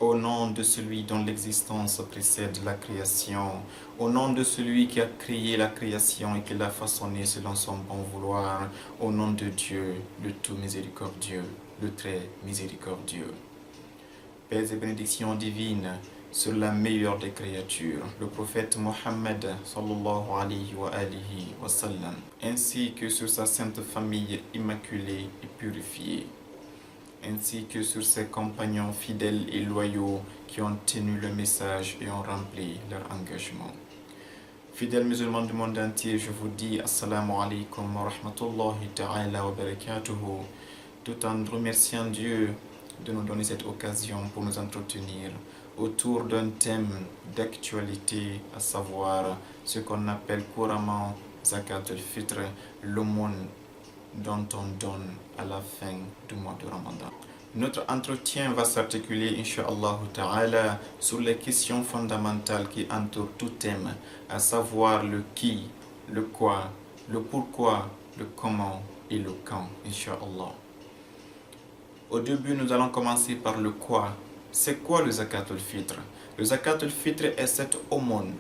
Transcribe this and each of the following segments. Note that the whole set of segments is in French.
Au nom de celui dont l'existence précède la création, au nom de celui qui a créé la création et qui l'a façonnée selon son bon vouloir, au nom de Dieu, le tout miséricordieux, le très miséricordieux. Paix et bénédictions divines sur la meilleure des créatures, le prophète Mohammed sallallahu alayhi wa sallam, ainsi que sur sa sainte famille immaculée et purifiée, ainsi que sur ses compagnons fidèles et loyaux qui ont tenu le message et ont rempli leur engagement. Fidèles musulmans du monde entier, je vous dis Assalamu alaikum wa rahmatullahi ta'ala wa barakatuhu, tout en remerciant Dieu de nous donner cette occasion pour nous entretenir autour d'un thème d'actualité, à savoir ce qu'on appelle couramment Zakat al-Fitr, l'aumône dont on donne à la fin du mois de Ramadan. Notre entretien va s'articuler, Inch'Allah Ta'ala, sur les questions fondamentales qui entourent tout thème, à savoir le qui, le quoi, le pourquoi, le comment et le quand, Inch'Allah. Au début, nous allons commencer par le quoi. C'est quoi le Zakat al-Fitr? Le Zakat al-Fitr est cette aumône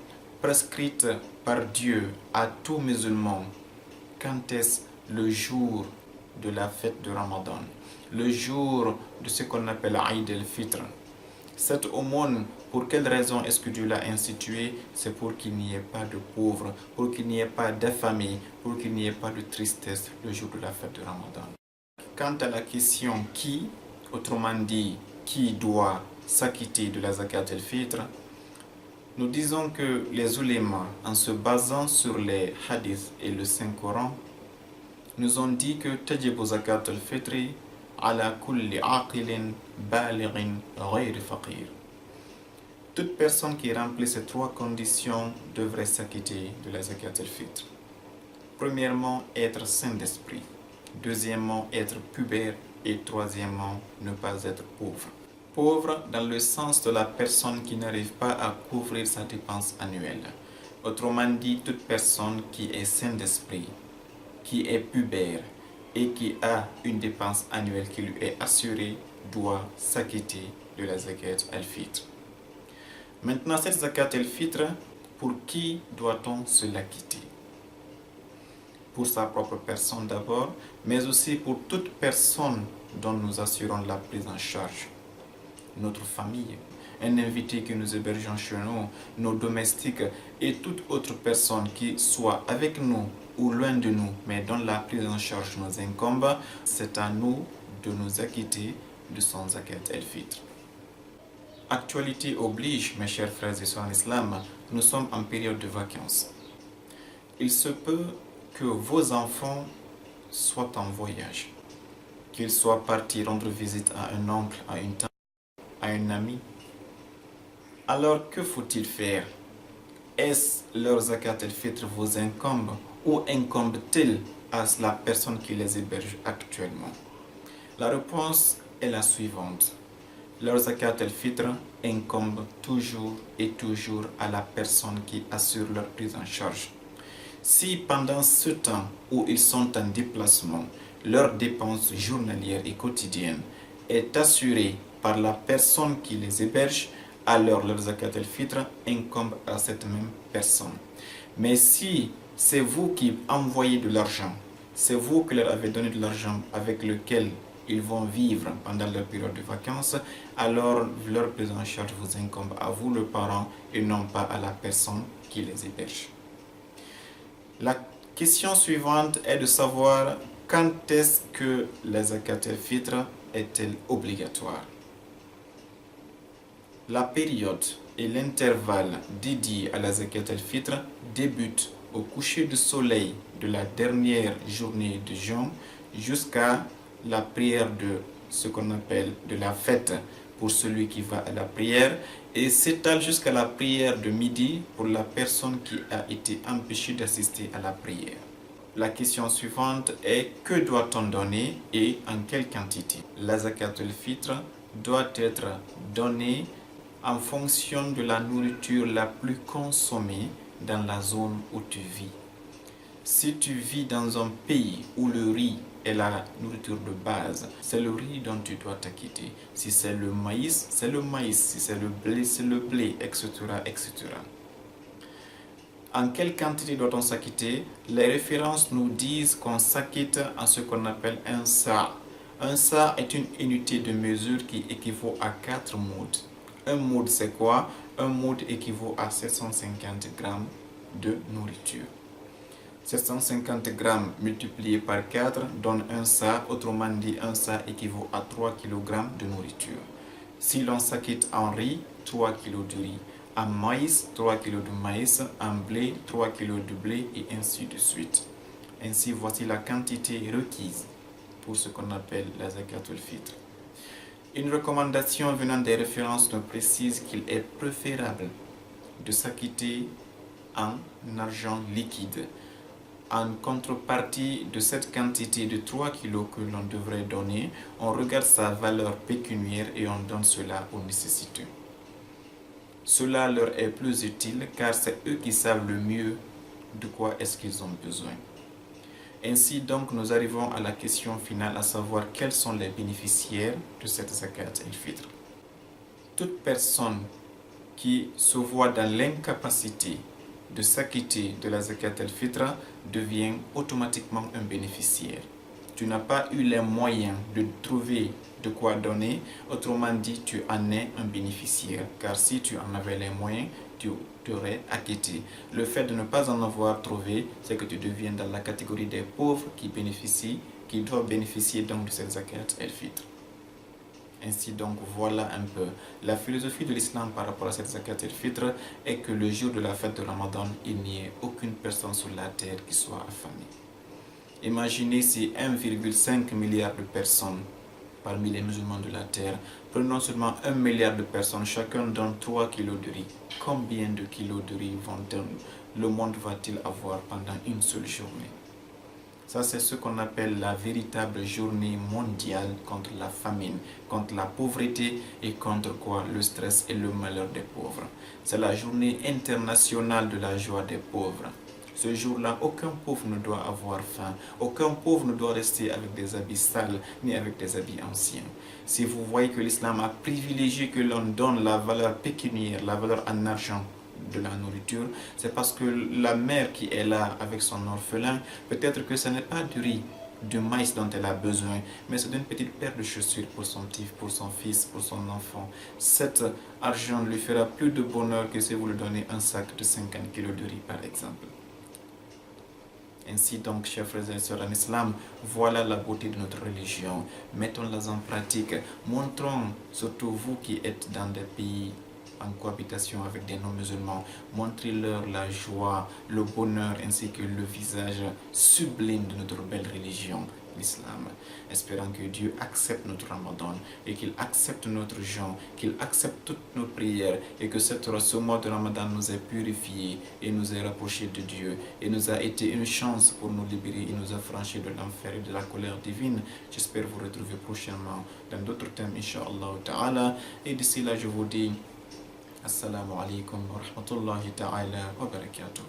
prescrite par Dieu à tout musulman. Quand est-ce? Le jour de la fête de Ramadan, le jour de ce qu'on appelle Eid al-Fitr. Cette aumône, pour quelle raison est-ce que Dieu l'a instituée? C'est pour qu'il n'y ait pas de pauvres, pour qu'il n'y ait pas d'affamés, pour qu'il n'y ait pas de tristesse le jour de la fête de Ramadan. Quant à la question qui, autrement dit, qui doit s'acquitter de la Zakat al-Fitr, nous disons que les ulémas, en se basant sur les hadiths et le Saint-Coran, nous ont dit que tajibu zakat al-fitri ala kulli aqilin balighin ghayri faqir. Toute personne qui remplit ces trois conditions devrait s'acquitter de la zakat al-fitr. Premièrement, être saint d'esprit. Deuxièmement, être pubère. Et troisièmement, ne pas être pauvre. Pauvre dans le sens de la personne qui n'arrive pas à couvrir sa dépense annuelle. Autrement dit, toute personne qui est saint d'esprit, qui est pubère et qui a une dépense annuelle qui lui est assurée, doit s'acquitter de la zakat al-fitr. Maintenant, cette zakat al-fitr, pour qui doit-on se l'acquitter? Pour sa propre personne d'abord, mais aussi pour toute personne dont nous assurons la prise en charge. Notre famille, un invité que nous hébergeons chez nous, nos domestiques et toute autre personne qui soit avec nous ou loin de nous, mais dont la prise en charge nous incombe, c'est à nous de nous acquitter de son zakat al-fitr. Actualité oblige, mes chers frères et sœurs en islam, nous sommes en période de vacances. Il se peut que vos enfants soient en voyage, qu'ils soient partis rendre visite à un oncle, à une tante, à un ami. Alors que faut-il faire? Est-ce leur zakat al-fitr vous incombe ou incombe-t-il à la personne qui les héberge actuellement? La réponse est la suivante. Leur zakat al-fitr incombe toujours et toujours à la personne qui assure leur prise en charge. Si pendant ce temps où ils sont en déplacement, leur dépense journalière et quotidienne est assurée par la personne qui les héberge, alors leur zakat al-fitr incombe à cette même personne. Mais si c'est vous qui envoyez de l'argent, c'est vous qui leur avez donné de l'argent avec lequel ils vont vivre pendant leur période de vacances, alors leur prise en charge vous incombe à vous, le parent, et non pas à la personne qui les héberge. La question suivante est de savoir quand est-ce que la zakat al-fitr est-elle obligatoire? La période et l'intervalle dédié à la zakat al-fitr débute au coucher du soleil de la dernière journée de juin jusqu'à la prière de ce qu'on appelle de la fête pour celui qui va à la prière et s'étale jusqu'à la prière de midi pour la personne qui a été empêchée d'assister à la prière. La question suivante est que doit-on donner et en quelle quantité? La zakat al-fitr doit être donnée en fonction de la nourriture la plus consommée dans la zone où tu vis. Si tu vis dans un pays où le riz est la nourriture de base, c'est le riz dont tu dois t'acquitter. Si c'est le maïs, c'est le maïs. Si c'est le blé, etc., etc. En quelle quantité doit-on s'acquitter? Les références nous disent qu'on s'acquitte en ce qu'on appelle un sa. Un sa est une unité de mesure qui équivaut à 4 mouds. Un moud, c'est quoi? Un moud équivaut à 750 grammes de nourriture. 750 grammes multiplié par 4 donne un sa, autrement dit un sa équivaut à 3 kg de nourriture. Si l'on s'acquitte en riz, 3 kg de riz, en maïs, 3 kg de maïs, en blé, 3 kg de blé et ainsi de suite. Ainsi, voici la quantité requise pour ce qu'on appelle la zakat al-fitr. Une recommandation venant des références nous précise qu'il est préférable de s'acquitter en argent liquide. En contrepartie de cette quantité de 3 kg que l'on devrait donner, on regarde sa valeur pécuniaire et on donne cela aux nécessiteux. Cela leur est plus utile car c'est eux qui savent le mieux de quoi est-ce qu'ils ont besoin. Ainsi donc nous arrivons à la question finale, à savoir quels sont les bénéficiaires de cette zakat al-fitr. Toute personne qui se voit dans l'incapacité de s'acquitter de la zakat al-fitr devient automatiquement un bénéficiaire. Tu n'as pas eu les moyens de trouver de quoi donner, autrement dit, tu en es un bénéficiaire, car si tu en avais les moyens, tu t'aurais acquitté. Le fait de ne pas en avoir trouvé, c'est que tu deviens dans la catégorie des pauvres qui doivent bénéficier donc de cette zakat al-fitr. Ainsi donc, voilà un peu la philosophie de l'islam par rapport à cette zakat al-fitr est que le jour de la fête de Ramadan, il n'y ait aucune personne sur la terre qui soit affamée. Imaginez si 1,5 milliard de personnes parmi les musulmans de la terre, prenons seulement 1 milliard de personnes, chacun donne 3 kilos de riz. Combien de kilos de riz le monde va-t-il avoir pendant une seule journée? Ça, c'est ce qu'on appelle la véritable journée mondiale contre la famine, contre la pauvreté et contre quoi? Le stress et le malheur des pauvres. C'est la journée internationale de la joie des pauvres. Ce jour-là, aucun pauvre ne doit avoir faim, aucun pauvre ne doit rester avec des habits sales ni avec des habits anciens. Si vous voyez que l'islam a privilégié que l'on donne la valeur pécuniaire, la valeur en argent de la nourriture, c'est parce que la mère qui est là avec son orphelin, peut-être que ce n'est pas du riz, du maïs dont elle a besoin, mais c'est d'une petite paire de chaussures pour son petit, pour son fils, pour son enfant. Cet argent lui fera plus de bonheur que si vous lui donnez un sac de 50 kg de riz par exemple. Ainsi donc, chers frères et sœurs en islam, voilà la beauté de notre religion. Mettons-la en pratique. Montrons, surtout vous qui êtes dans des pays en cohabitation avec des non-musulmans, montrez-leur la joie, le bonheur ainsi que le visage sublime de notre belle religion, l'islam. Espérant que Dieu accepte notre Ramadan et qu'il accepte notre jeûne, qu'il accepte toutes nos prières et que ce mois de Ramadan nous ait purifiés et nous ait rapprochés de Dieu et nous a été une chance pour nous libérer et nous affranchir de l'enfer et de la colère divine. J'espère vous retrouver prochainement dans d'autres thèmes, Inch'Allah Ta'ala. Et d'ici là, je vous dis Assalamu alaikum wa rahmatullahi ta'ala wa barakatuh.